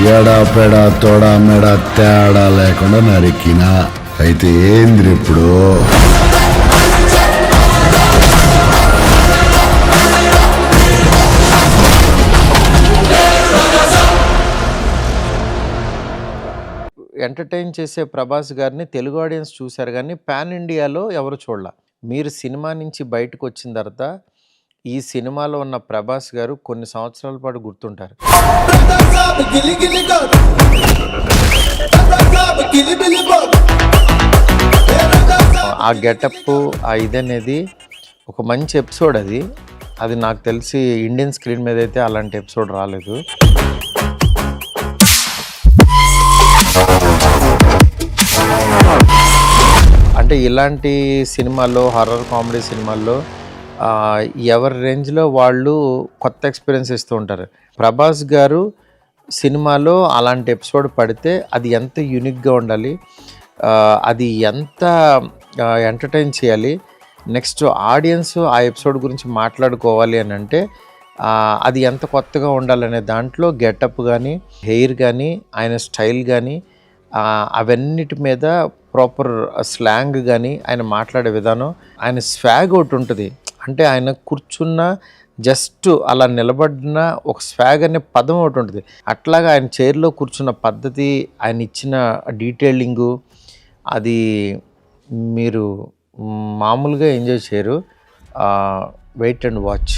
ఎడా పెడ తోడ మెడ తేడా లేకుండా నరికినా. అయితే ఏంద్రి ఇప్పుడు? ఎంటర్టైన్ చేసే ప్రభాస్ గారిని తెలుగు ఆడియన్స్ చూశారు కానీ పాన్ ఇండియాలో ఎవరు చూడాల. మీరు సినిమా నుంచి బయటకు వచ్చిన తర్వాత ఈ సినిమాలో ఉన్న ప్రభాస్ గారు కొన్ని సంవత్సరాల పాటు గుర్తుంటారు. ఆ గెటప్, ఆ ఇదనేది ఒక మంచి ఎపిసోడ్. అది నాకు తెలిసి ఇండియన్ స్క్రీన్ మీద అయితే అలాంటి ఎపిసోడ్ రాలేదు. అంటే ఇలాంటి సినిమాల్లో, హర్రర్ కామెడీ సినిమాల్లో ఎవరి రేంజ్లో వాళ్ళు కొత్త ఎక్స్పీరియన్స్ ఇస్తూ ఉంటారు. ప్రభాస్ గారు సినిమాలో అలాంటి ఎపిసోడ్ పడితే అది ఎంత యూనిక్గా ఉండాలి, అది ఎంత ఎంటర్టైన్ చేయాలి, నెక్స్ట్ ఆడియన్స్ ఆ ఎపిసోడ్ గురించి మాట్లాడుకోవాలి అని అంటే అది ఎంత కొత్తగా ఉండాలనే దాంట్లో గెటప్ కానీ, హెయిర్ కానీ, ఆయన స్టైల్ కానీ, అవన్నిటి మీద ప్రాపర్ స్లాంగ్ కానీ, ఆయన మాట్లాడే విధానం, ఆయన స్వాగ్ ఒకటి ఉంటుంది. అంటే ఆయన కూర్చున్న జస్ట్ అలా నిలబడిన ఒక స్వాగ్ అనే పదం ఒకటి ఉంటుంది. అట్లాగా ఆయన చైర్లో కూర్చున్న పద్ధతి, ఆయన ఇచ్చిన డీటెయిలింగు, అది మీరు మామూలుగా ఎంజాయ్ చేయరు. Wait and watch.